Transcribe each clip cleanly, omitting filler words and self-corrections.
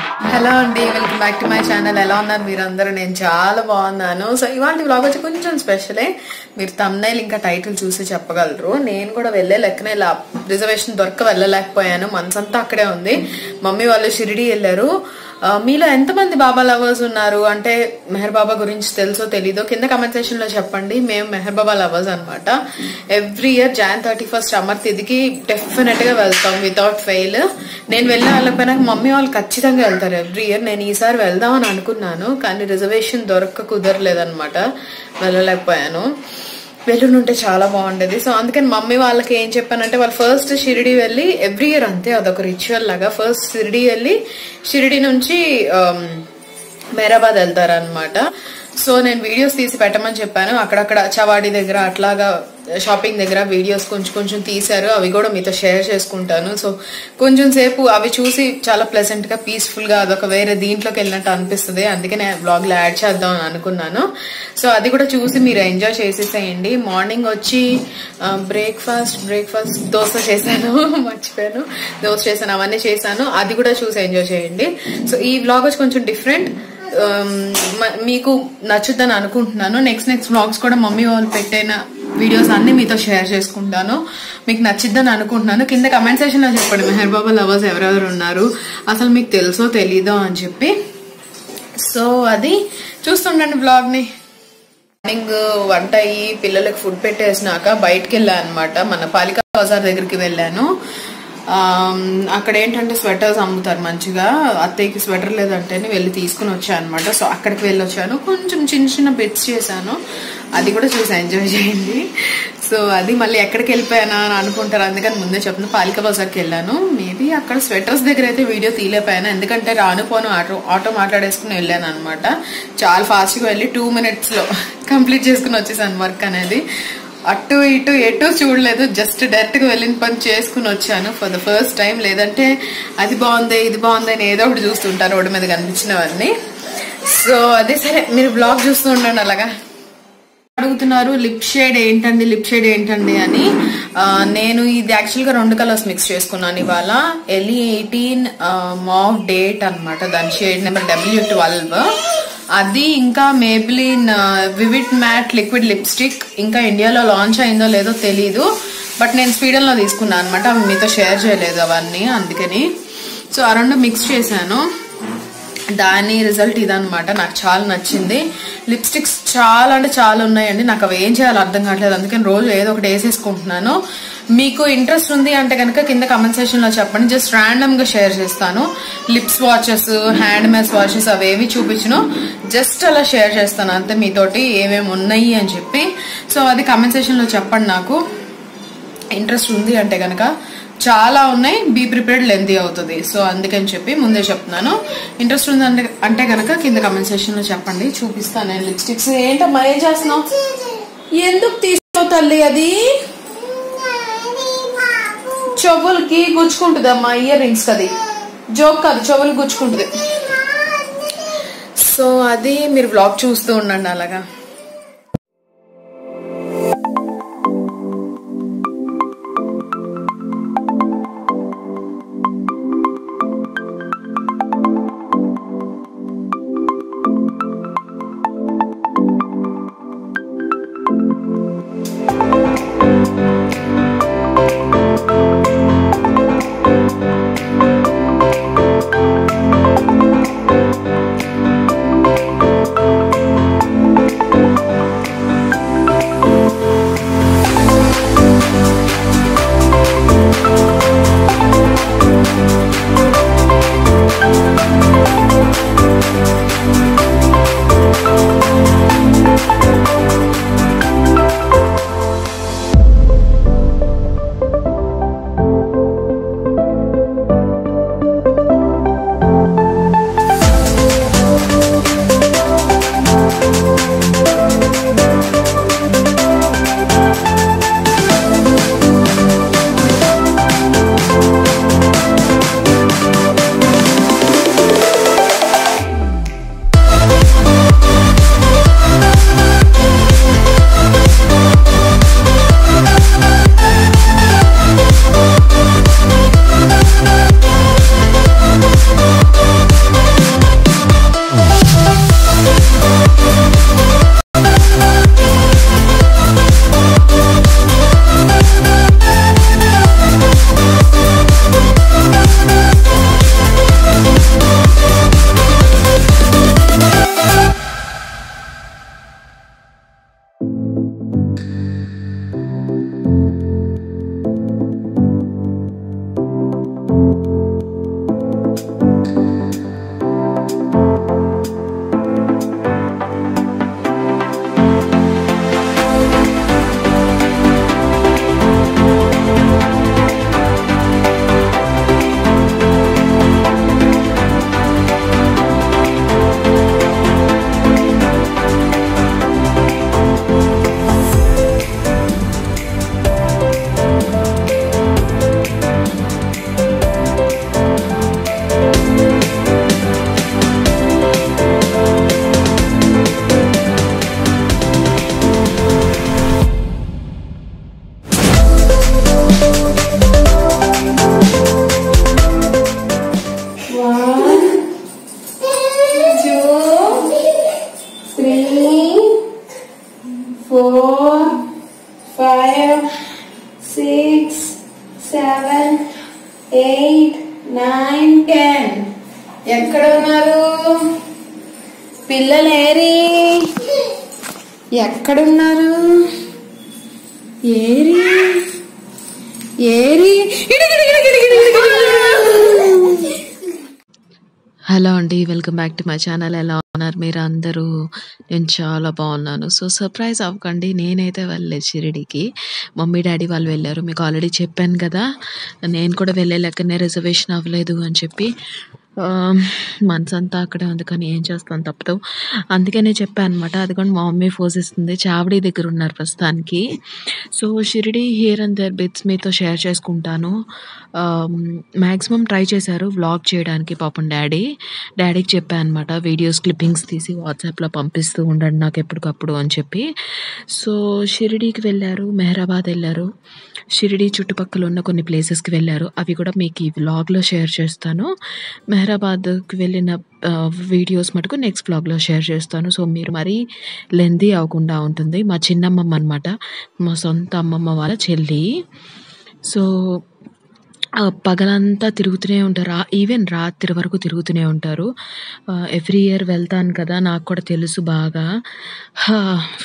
Hello అండి, welcome back to my channel. ఎలా ఉన్నారు మీరందరూ? నేను చాలా బాగున్నాను. సో ఇవాళ వ్లాగ్ వచ్చి కొంచెం స్పెషలే. మీరు థంబ్నైల్ ఇంకా టైటిల్ చూసి చెప్పగలరు. నేను కూడా వెళ్ళే లెక్కనే ఇలా రిజర్వేషన్ దొరక వెళ్ళలేకపోయాను. మనసంతా అక్కడే ఉంది. మమ్మీ వాళ్ళు షిరిడి వెళ్ళారు. మీలో ఎంతమంది బాబా లవర్స్ ఉన్నారు అంటే మెహర్ బాబా గురించి తెలుసో తెలీదో కింద కమెంట్ సెక్షన్ లో చెప్పండి. మేము మెహర్ బాబా లవర్స్ అనమాట. ఎవ్రీ ఇయర్ Jan 31 అమర్ తిథికి డెఫినెట్ గా వెళ్తాం వితౌట్ ఫెయిల్. నేను వెళ్ళకపోయినా మమ్మీ వాళ్ళు ఖచ్చితంగా వెళ్తారు ఎవ్రీ ఇయర్. నేను ఈసారి వెళ్దామని అనుకున్నాను కానీ రిజర్వేషన్ దొరక్క కుదరలేదనమాట, వెళ్ళలేకపోయాను. వెళ్ళుంటే చాలా బాగుండేది. సో అందుకని మమ్మీ వాళ్ళకి ఏం చెప్పానంటే, వాళ్ళు ఫస్ట్ షిరిడి వెళ్ళి ఎవ్రీ ఇయర్ అంతే, అదొక రిచువల్ లాగా ఫస్ట్ షిరిడి వెళ్ళి షిరిడి నుంచి మెహరాబాద్ వెళ్తారనమాట. సో నేను వీడియోస్ తీసి పెట్టమని చెప్పాను. అక్కడక్కడ చవాడి దగ్గర అట్లాగా షాపింగ్ దగ్గర వీడియోస్ కొంచెం తీశారు. అవి కూడా మీతో షేర్ చేసుకుంటాను. సో కొంచెం సేపు అవి చూసి చాలా ప్లెజెంట్ గా పీస్ఫుల్ గా అదొక వేరే దీంట్లోకి వెళ్ళినట్టు అనిపిస్తుంది. అందుకే నేను బ్లాగ్ లో యాడ్ చేద్దాం అని అనుకున్నాను. సో అది కూడా చూసి మీరు ఎంజాయ్ చేసేసేయండి. మార్నింగ్ వచ్చి బ్రేక్ఫాస్ట్ దోశ చేశాను, మర్చిపోయాను. దోశ చేశాను, అవన్నీ చేశాను. అది కూడా చూసి ఎంజాయ్ చేయండి. సో ఈ బ్లాగ్ వచ్చి కొంచెం డిఫరెంట్, మీకు నచ్చుద్దని అనుకుంటున్నాను. నెక్స్ట్ వ్లాగ్స్ కూడా మమ్మీ వాళ్ళు పెట్టిన వీడియోస్ అన్ని మీతో షేర్ చేసుకుంటాను. మీకు నచ్చిద్దని అనుకుంటున్నాను. కింద కమెంట్ సెక్షన్ లో చెప్పండి మెహర్ బాబా లవర్స్ ఎవరెవరు ఉన్నారు, అసలు మీకు తెలుసో తెలీదో అని చెప్పి. సో అది చూస్తుండండి బ్లాగ్ ని. మార్నింగ్ వంట అయ్యి పిల్లలకి ఫుడ్ పెట్టేసినాక బయటకు వెళ్ళాను అనమాట. మన పాలికా బజార్ దగ్గరికి వెళ్ళాను. అక్కడ ఏంటంటే స్వెటర్స్ అమ్ముతారు మంచిగా. అత్తయ్యకి స్వెటర్ లేదంటేనే వెళ్ళి తీసుకుని వచ్చాను అనమాట. సో అక్కడికి వెళ్ళి వచ్చాను. కొంచెం చిన్న బిట్స్ చేశాను. అది కూడా చూసి ఎంజాయ్ చేయండి. సో అది మళ్ళీ ఎక్కడికి వెళ్ళిపోయానా అని అనుకుంటారు, అందుకని ముందే చెప్తున్నా. పాలికా బజార్కి వెళ్ళాను. మేబీ అక్కడ స్వెటర్స్ దగ్గర అయితే వీడియో తీయలేకపోయాను, ఎందుకంటే రానుపోను ఆటో మాట్లాడేసుకుని వెళ్ళాను అనమాట. చాలా ఫాస్ట్ గా వెళ్ళి 2 minutes లో కంప్లీట్ చేసుకుని వచ్చేసాను వర్క్ అనేది. అటు ఇటు ఎటు చూడలేదు, జస్ట్ డైరెక్ట్ గా వెళ్ళిన పని చేసుకుని వచ్చాను ఫర్ ద ఫస్ట్ టైం. లేదంటే అది బాగుంది ఇది బాగుంది అని ఏదో ఒకటి చూస్తుంటారు రోడ్డు మీద కనిపించినవన్నీ. సో అదే సరే, మీరు బ్లాగ్ చూస్తూ ఉండండి. అలాగా అడుగుతున్నారు లిప్ షేడ్ ఏంటండి అని. నేను ఇది యాక్చువల్ గా 2 కలర్స్ మిక్స్ చేసుకున్నాను ఇవాళ. LE18 మావ్ డేట్ అనమాట, దాని షేడ్ నెంబర్ W12. అది ఇంకా Maybelline vivid matte liquid lipstick. ఇంకా ఇండియాలో లాంచ్ అయిందో లేదో తెలీదు, బట్ నేను స్వీడన్ లో తీసుకున్నాను అనమాట. అవి మీతో షేర్ చేయలేదు అవన్నీ, అందుకని. సో ఆ 2 మిక్స్ చేశాను. దాని రిజల్ట్ ఇదనమాట. నాకు చాలా నచ్చింది. లిప్స్టిక్స్ చాలా అంటే చాలా ఉన్నాయండి. నాకు అవి ఏం చేయాలో అర్థం కావట్లేదు, అందుకని రోజు ఏదో ఒకటి వేసేసుకుంటున్నాను. మీకు ఇంట్రెస్ట్ ఉంది అంటే కనుక కింద కమెంట్ సెక్షన్ లో చెప్పండి. జస్ట్ ర్యాండమ్ గా షేర్ చేస్తాను. Lips watches, hand mace watches అవేవి చూపించను, జస్ట్ అలా షేర్ చేస్తాను అంతే మీతోటి ఏమేమి ఉన్నాయి అని చెప్పి. సో అది కమెంట్ సెక్షన్ లో చెప్పండి. నాకు ఇంట్రెస్ట్ ఉంది అంటే కనుక చాలా ఉన్నాయి. బీ ప్రిపేర్డ్, లెంతీ అవుతుంది. సో అందుకని చెప్పి ముందే చెప్తున్నాను. ఇంట్రెస్ట్ ఉంది అంటే కనుక కింద కమెంట్ సెక్షన్ లో చెప్పండి, చూపిస్తాను నేను లిప్స్టిక్స్. ఏంటమ్మా ఏం చేస్తున్నావు? ఎందుకు తీసుకో తల్లి? అది చెవులకి గుచ్చుకుంటుంది అమ్మా, ఇయర్ రింగ్స్ కది జోక్ కాదు, చెవులు గుచ్చుకుంటుంది. సో అది మీరు బ్లాగ్ చూస్తూ ఉండండి అలాగా. 8, 9, 10. ఎక్కడ ఉన్నారు పిల్లలేరి? ఎక్కడున్నారు? ఏరి ఏరి. హలో అండి, welcome back to my channel. ఎలా ఉన్నారు మీరు అందరూ? నేను చాలా బాగున్నాను. సో సర్ప్రైజ్ అవ్వకండి, నేనైతే వెళ్ళలేదు షిరిడీకి. మమ్మీ డాడీ వాళ్ళు వెళ్ళారు. మీకు ఆల్రెడీ చెప్పాను కదా, నేను కూడా వెళ్ళే లెక్కనే రిజర్వేషన్ అవ్వలేదు అని చెప్పి. మనసంతా అక్కడే ఉంది, కానీ ఏం చేస్తాను, తప్పదు. అందుకనే చెప్పాను అనమాట. అది కూడా మా మమ్మీ ఫోర్స్ ఇస్తుంది. చావడి దగ్గర ఉన్నారు ప్రస్తుతానికి. So Shirdi here and there bits మీతో షేర్ చేసుకుంటాను. మ్యాక్సిమం ట్రై చేశారు వ్లాగ్ చేయడానికి పాపం డాడీకి చెప్పాను అనమాట, వీడియోస్ క్లిప్పింగ్స్ తీసి వాట్సాప్లో పంపిస్తూ ఉండండి నాకు ఎప్పటికప్పుడు అని చెప్పి. సో షిరిడీకి వెళ్ళారు, మెహరాబాద్ వెళ్ళారు, షిరిడీ చుట్టుపక్కల ఉన్న కొన్ని ప్లేసెస్కి వెళ్ళారు. అవి కూడా మీకు ఈ వ్లాగ్లో షేర్ చేస్తాను. మెహరాబాద్కి వెళ్ళిన వీడియోస్ మటుకు నెక్స్ట్ వ్లాగ్లో షేర్ చేస్తాను. సో మీరు మరీ లెందీ అవ్వకుండా ఉంటుంది. మా చిన్నమ్మమ్మ అనమాట, మా సొంత అమ్మమ్మ వాళ్ళ చెల్లి. సో పగలంతా తిరుగుతూనే ఉంటారు, ఈవెన్ రాత్రి వరకు తిరుగుతూనే ఉంటారు. ఎవ్రీ ఇయర్ వెళ్తాను కదా, నాకు కూడా తెలుసు బాగా.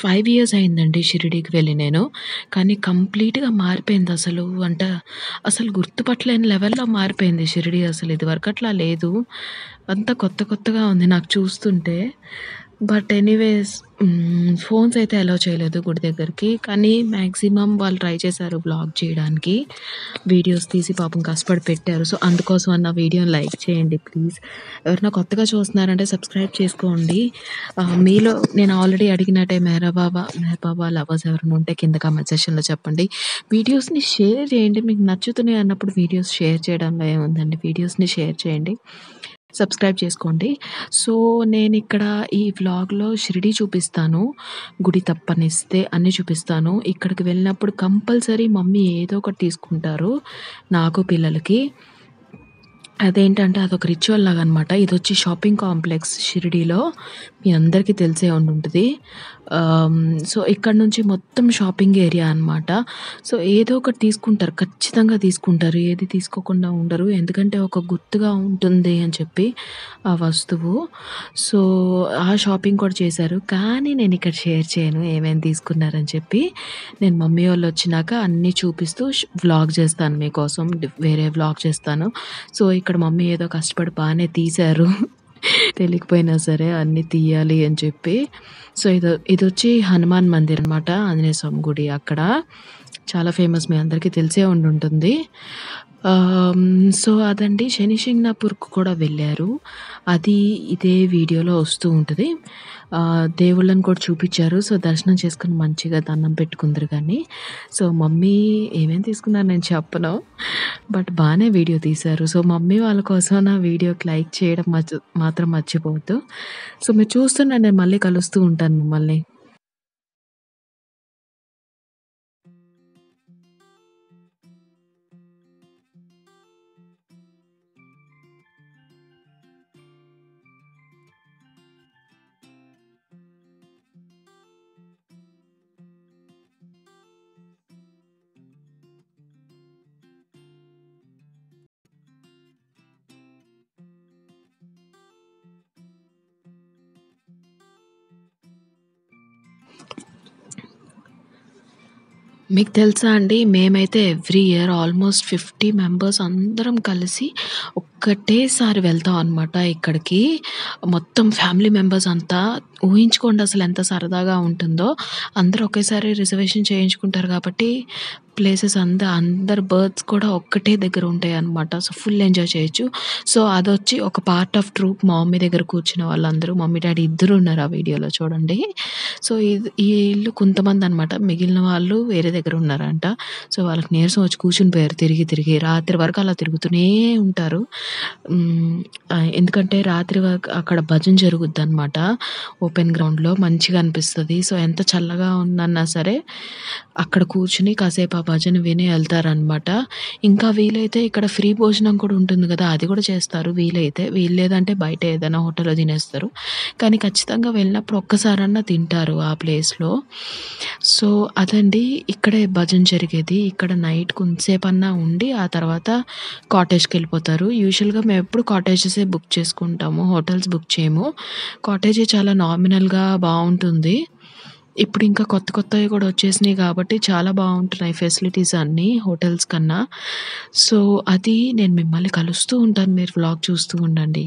5 years అయిందండి షిరిడీకి వెళ్ళి నేను. కానీ కంప్లీట్గా మారిపోయింది అసలు గుర్తుపట్టలేని లెవెల్లో మారిపోయింది షిరిడీ. అసలు ఇది వరకు అట్లా లేదు, అంతా కొత్తగా ఉంది నాకు చూస్తుంటే. బట్ ఎనీవేస్, ఫోన్స్ అయితే అలౌ చేయలేదు గుడి దగ్గరికి. కానీ మ్యాక్సిమం వాళ్ళు ట్రై చేశారు వ్లాగ్ చేయడానికి, వీడియోస్ తీసి పాపం కష్టపడి పెట్టారు. సో అందుకోసం అన్న వీడియోని లైక్ చేయండి ప్లీజ్. ఎవరైనా కొత్తగా చూస్తున్నారంటే సబ్స్క్రైబ్ చేసుకోండి. మీలో నేను ఆల్రెడీ అడిగినట్టే మెహర్బాబా లవర్స్ ఎవరైనా ఉంటే కింద కామెంట్ సెక్షన్లో చెప్పండి. వీడియోస్ని షేర్ చేయండి, మీకు నచ్చుతున్నాయి అన్నప్పుడు వీడియోస్ షేర్ చేయడంలో ఏముందండి. వీడియోస్ని షేర్ చేయండి, సబ్స్క్రైబ్ చేసుకోండి. సో నేను ఇక్కడ ఈ వ్లాగ్లో షిరిడీ చూపిస్తాను, గుడి తప్పనిస్తే అన్నీ చూపిస్తాను. ఇక్కడికి వెళ్ళినప్పుడు కంపల్సరీ మమ్మీ ఏదో ఒకటి తీసుకుంటారు నాకు పిల్లలకి. అదేంటంటే అదొక రిచువల్ లాగా అనమాట. ఇది వచ్చి షాపింగ్ కాంప్లెక్స్ షిరిడీలో, మీ అందరికీ తెలిసే ఉంటుంది. సో ఇక్కడ నుంచి మొత్తం షాపింగ్ ఏరియా అనమాట. సో ఏదో ఒకటి తీసుకుంటారు, ఖచ్చితంగా తీసుకుంటారు, ఏది తీసుకోకుండా ఉండరు. ఎందుకంటే ఒక గుర్తుగా ఉంటుంది అని చెప్పి ఆ వస్తువు. సో ఆ షాపింగ్ కూడా చేశారు. కానీ నేను ఇక్కడ షేర్ చేయను ఏమేమి తీసుకున్నారని చెప్పి. నేను మమ్మీ వాళ్ళు వచ్చినాక అన్నీ చూపిస్తూ వ్లాగ్ చేస్తాను మీకోసం, వేరే వ్లాగ్ చేస్తాను. సో ఇక్కడ మమ్మీ ఏదో కష్టపడి బాగానే తీశారు, తెలియకపోయినా సరే అన్నీ తీయాలి అని చెప్పి. సో ఇది వచ్చి హనుమాన్ మందిర్ అనమాట, ఆంజనేయ స్వామి గుడి. అక్కడ చాలా ఫేమస్, మీ అందరికీ తెలిసే ఉంటుంది. సో అదండి. శనిశింగ్నాపూర్కు కూడా వెళ్ళారు, అది ఇదే వీడియోలో వస్తూ ఉంటుంది. దేవుళ్ళని కూడా చూపించారు. సో దర్శనం చేసుకుని మంచిగా దండం పెట్టుకుందరు. కానీ సో మమ్మీ ఏమేమి తీసుకున్నారు నేను చెప్పను, బట్ బాగానే వీడియో తీశారు. సో మమ్మీ వాళ్ళ కోసం నా వీడియోకి లైక్ చేయడం మాత్రం మర్చిపోవద్దు. సో మీరు చూస్తున్నా, నేను మళ్ళీ కలుస్తూ ఉంటాను మిమ్మల్ని. మీకు తెలుసా అండి, మేమైతే ఎవ్రీ ఇయర్ ఆల్మోస్ట్ 50 members అందరం కలిసి ఒక్కటేసారి వెళ్తాం అనమాట ఇక్కడికి. మొత్తం ఫ్యామిలీ మెంబర్స్ అంతా. ఊహించుకోండి అసలు ఎంత సరదాగా ఉంటుందో. అందరూ ఒకేసారి రిజర్వేషన్ చేయించుకుంటారు కాబట్టి ప్లేసెస్ అందరు బర్త్స్ కూడా ఒక్కటే దగ్గర ఉంటాయి అనమాట. సో ఫుల్ ఎంజాయ్ చేయొచ్చు. సో అదొచ్చి ఒక పార్ట్ ఆఫ్ ట్రూప్. మా మమ్మీ దగ్గర కూర్చున్న వాళ్ళందరూ, మమ్మీ డాడీ ఇద్దరు ఉన్నారు ఆ వీడియోలో చూడండి. సో ఈ ఇల్లు కొంతమంది అనమాట, మిగిలిన వాళ్ళు వేరే దగ్గర ఉన్నారంట. సో వాళ్ళకి నీరసం వచ్చి కూర్చుని పోయారు తిరిగి రాత్రి వరకు అలా తిరుగుతూనే ఉంటారు. ఎందుకంటే రాత్రి వరకు అక్కడ భజన జరుగుద్ది అనమాట. ఓపెన్ గ్రౌండ్‌లో మంచిగా అనిపిస్తది. సో, ఎంత చల్లగా ఉందన్నా సరే అక్కడ కూర్చొని కాసేపు ఆ భజన విని ఎళ్తారనమాట. ఇంకా వీలైతే ఇక్కడ ఫ్రీ భోజనం కూడా ఉంటుంది గదా! అది కూడా చేస్తారు వీలైతే. వీల్లేదంటే బయట ఏదైనా హోటల్‌లో తినేస్తారు. కానీ ఖచ్చితంగా వెళ్ళినప్పుడు ఒక్కసారన్నా తింటారు ఆ ప్లేస్‌లో. సో, అదండి ఇక్కడే భజన జరిగేది. ఇక్కడ నైట్ కొంతసేపన్నా ఉండి ఆ తర్వాత కాటేజ్‌కెళ్ళిపోతారు. యూజువల్‌గా మేమెప్పుడు కాటేజెసే బుక్ చేసుకుంటాము. హోటల్స్ బుక్ చేయము. కాటేజే చాలా నామినల్‌గా బావుంటుంది. ఇప్పుడు ఇంకా కొత్త కొత్తవి కూడా వచ్చేసినాయి కాబట్టి చాలా బావుంటున్నాయి ఫెసిలిటీస్ అన్నీ హోటల్స్ కన్నా. సో, అది నేను మిమ్మల్ని కలుస్తూ ఉంటాను. మీరు వ్లాగ్ చూస్తూ ఉండండి.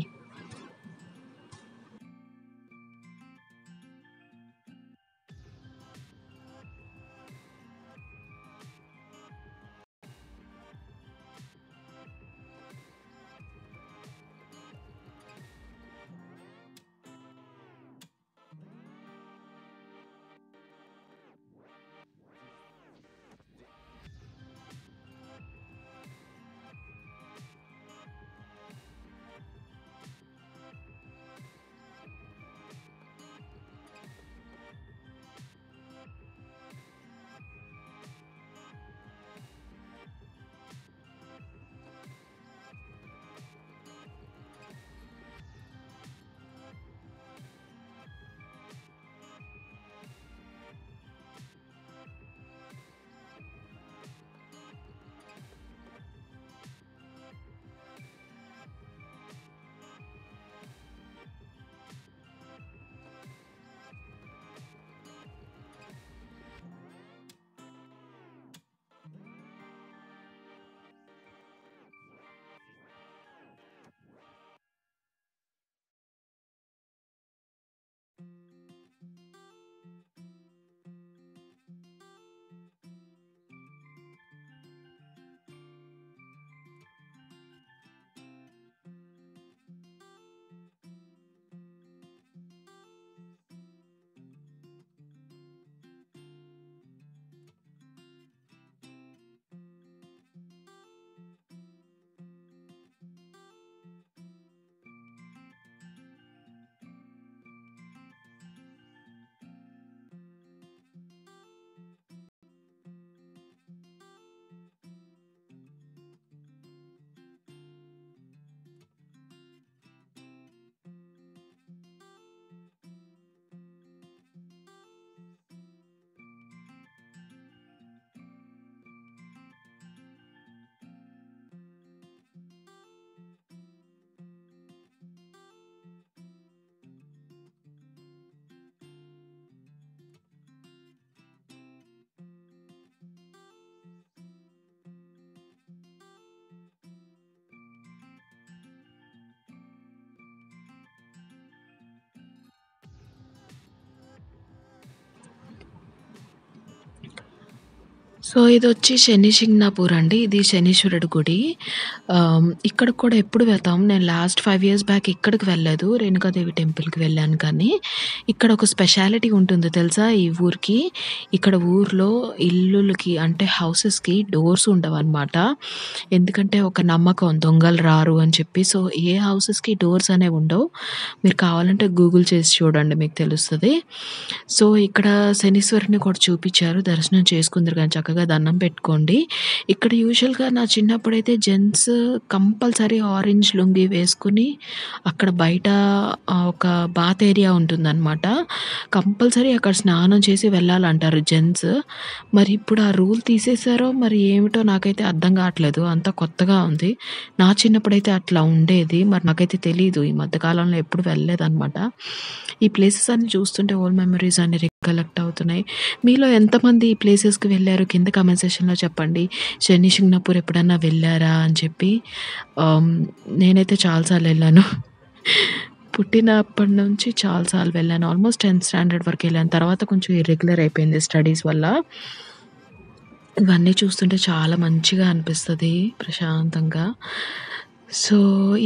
సో, ఇదొచ్చి శనిశింగ్నాపూర్ అండి. ఇది శనీశ్వరుడి గుడి. ఇక్కడికి కూడా ఎప్పుడు వెళ్తాం. నేను లాస్ట్ 5 ఇయర్స్ బ్యాక్ ఇక్కడికి వెళ్ళలేదు. రేణుకాదేవి టెంపుల్‌కి వెళ్ళాను కానీ, ఇక్కడ ఒక స్పెషాలిటీ ఉంటుంది తెలుసా ఈ ఊరికి? ఇక్కడ ఊర్లో ఇల్లులకి అంటే హౌసెస్‌కి డోర్స్ ఉండవనమాట. ఎందుకంటే ఒక నమ్మకం దొంగలు రారు అని చెప్పి. సో, ఏ హౌసెస్‌కి డోర్స్ అనేవి ఉండవు. మీరు కావాలంటే గూగుల్ చేసి చూడండి మీకు తెలుస్తది. సో, ఇక్కడ శనీశ్వరుడిని కూడా చూపిచ్చారు. దర్శనం చేసుకుందురు గాని చక్కగా దండం పెట్టుకోండి. ఇక్కడ యూజువల్‌గా నా చిన్నప్పుడైతే జెంట్స్ కంపల్సరీ ఆరెంజ్ లుంగీ వేసుకొని అక్కడ బయట ఒక బాత్ ఏరియా ఉంటుందనమాట. కంపల్సరీ అక్కడ స్నానం చేసి వెళ్ళాలంటారు జెంట్స్. మరి ఇప్పుడు ఆ రూల్ తీసేసారో మరి ఏమిటో నాకైతే అర్థం కావట్లేదు. అంతా కొత్తగా ఉంది. నా చిన్నప్పుడైతే అట్లా ఉండేది. మరి నాకైతే తెలీదు. ఈ మధ్య కాలంలో ఎప్పుడు వెళ్ళలేదనమాట. ఈ ప్లేసెస్ అన్నీ చూస్తుంటే ఓల్డ్ మెమరీస్ అన్నీ రికలెక్ట్ అవుతున్నాయి. మీలో ఎంతమంది ఈ ప్లేసెస్‌కి వెళ్లారు? కింద కామెంట్ సెక్షన్‌లో చెప్పండి. శనిశింగ్నాపూర్ ఎప్పుడన్నా వెళ్లారా అని చెప్పి. నేనైతే చాలా సార్లు వెళ్ళాను. పుట్టినప్పటి నుంచి చాలా సార్లు వెళ్ళాను. ఆల్మోస్ట్ 10th స్టాండర్డ్ వరకు వెళ్ళాను. తర్వాత కొంచెం ఇర్రెగ్యులర్ అయిపోయింది స్టడీస్ వల్ల. ఇవన్నీ చూస్తుంటే చాలా మంచిగా అనిపిస్తది ప్రశాంతంగా. సో,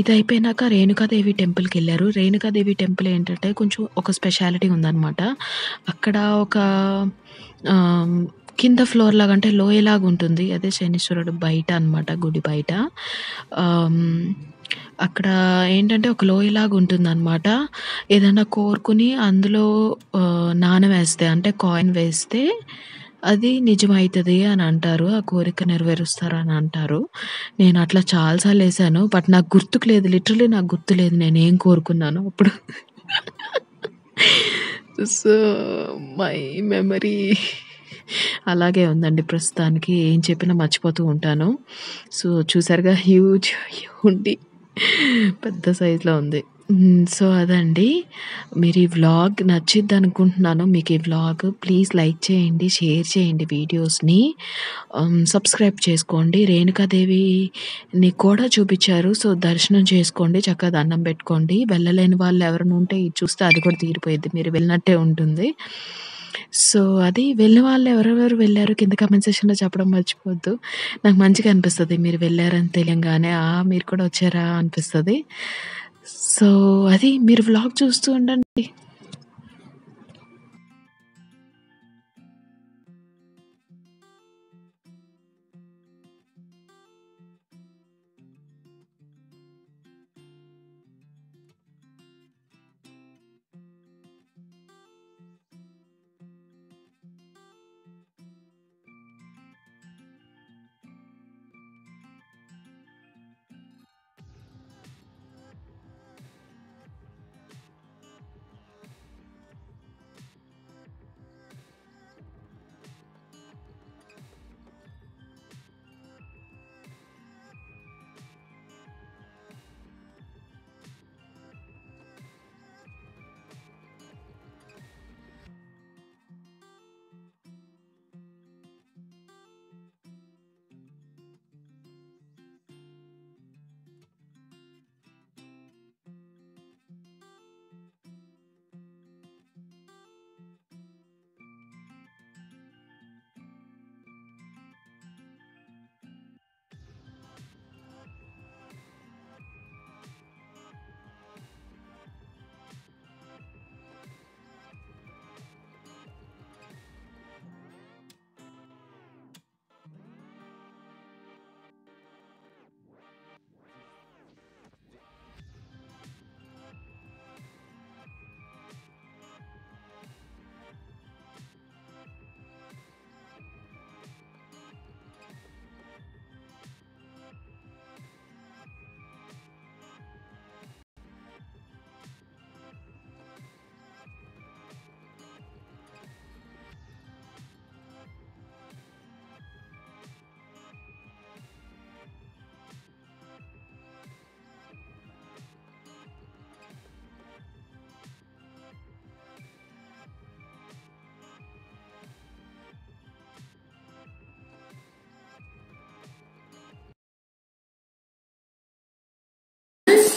ఇదయిపోయినాక రేణుకాదేవి టెంపుల్‌కెళ్లారు. రేణుకాదేవి టెంపుల్ ఏంటంటే కొంచెం ఒక స్పెషాలిటీ ఉందనమాట. అక్కడ ఒక ఆహ్, కింద ఫ్లోర్ లాగా అంటే లోయలాగా ఉంటుంది. అదే శనీశ్వరుడు బయట అనమాట గుడి బయట. ఆహ్, అక్కడ ఏంటంటే ఒక లోయలాగా ఉంటుందన్నమాట. ఏదైనా కోరుకుని అందులో నాణెం అంటే కాయిన్ వేస్తే అది నిజమైతది అని అంటారు. ఆ కోరిక నెరవేరుస్తారని అంటారు. నేను అట్లా చాలా సార్లు వేసాను. బట్ నాకు గుర్తుకు లేదు. లిటరల్లీ నాకు గుర్తులేదు నేనేం కోరుకున్నానో అప్పుడు. సో, మై మెమరీ అలాగే ఉందండి ప్రస్తుతానికి. ఏం చెప్పినా మర్చిపోతూ ఉంటాను. సో, చూసారుగా హ్యూజ్ ఉండి పెద్ద సైజులో ఉంది. సో, అదండి. మీరు ఈ వ్లాగ్ నచ్చిద్దనుకుంటున్నాను. మీకు ఈ వ్లాగ్ ప్లీజ్ లైక్ చేయండి, షేర్ చేయండి వీడియోస్‌ని. సబ్స్క్రైబ్ చేసుకోండి. రేణుకాదేవిని కూడా చూపిచ్చారు. సో, దర్శనం చేసుకోండి. చక్కగా దండం పెట్టుకోండి. వెళ్ళలేని వాళ్ళు ఎవరైనా ఉంటే ఇది చూస్తే అది కూడా తీరిపోయిద్ది. మీరు వెళ్ళినట్టే ఉంటుంది. సో, అది వెళ్ళిన వాళ్ళు ఎవరెవరు వెళ్లారో కింద కామెంట్ సెక్షన్‌లో చెప్పడం మర్చిపోవద్దు. నాకు మంచిగా అనిపిస్తది. మీరు వెళ్లారని తెలియంగానే, మీరు కూడా వచ్చారా అనిపిస్తది. సో, అది మీరు వ్లాగ్ చూస్తూ ఉండండి.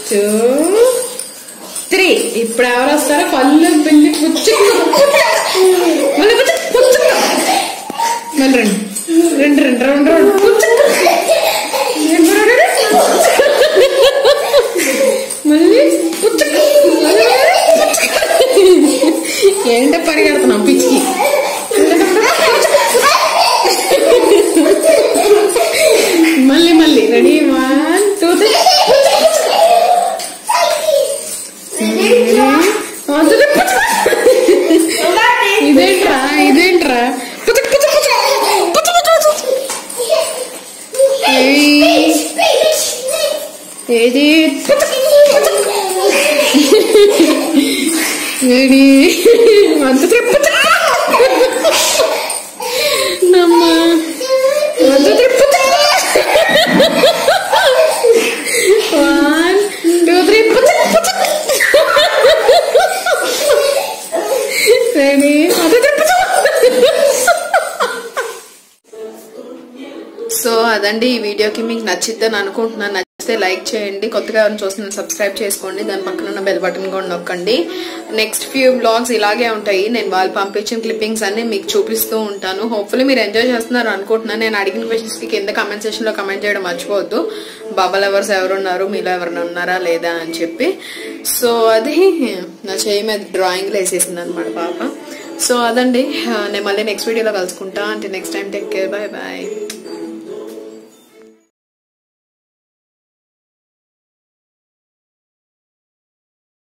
Two three. ఇప్పుడు ఎవరు వస్తారో పళ్ళు పిండి పుచ్చు మళ్ళీ మళ్ళీ రెండు రెండు రెండు రెండు రెండు మళ్ళీ ఏంటో పరిగెడుతున్నాం పిచ్చికి. మళ్ళీ మళ్ళీ రెడీ 1 2 3. ఇదేంట్రా ఇదేంట్రా ఏది ఏది నమ్మ 1 2 3 రెడీ. సో అదండి ఈ వీడియోకి మీకు నచ్చిద్దని అనుకుంటున్నాను. నచ్చితే లైక్ చేయండి. కొత్తగా ఎవరైనా చూస్తున్నా సబ్స్క్రైబ్ చేసుకోండి. దాని పక్కన ఉన్న బెల్ బటన్ కూడా నొక్కండి. నెక్స్ట్ ఫ్యూ బ్లాగ్స్ ఇలాగే ఉంటాయి. నేను వాళ్ళు పంపించిన క్లిప్పింగ్స్ అన్ని మీకు చూపిస్తూ ఉంటాను. హోప్ఫుల్లీ మీరు ఎంజాయ్ చేస్తున్నారు అనుకుంటున్నాను. నేను అడిగిన క్వశ్చన్స్ కి కింద కామెంట్ సెక్షన్ లో కామెంట్ చేయడం మర్చిపోవద్దు. బాబా లవర్స్ ఎవరున్నారు, మీలో ఎవరైనా ఉన్నారా లేదా అని చెప్పి. సో అది నా చేయి మీద డ్రాయింగ్ వేసేసింది అనమాట పాప. సో అదండి, నేను మళ్ళీ నెక్స్ట్ వీడియోలో కలుసుకుంటా. అంటే next time take care, bye bye.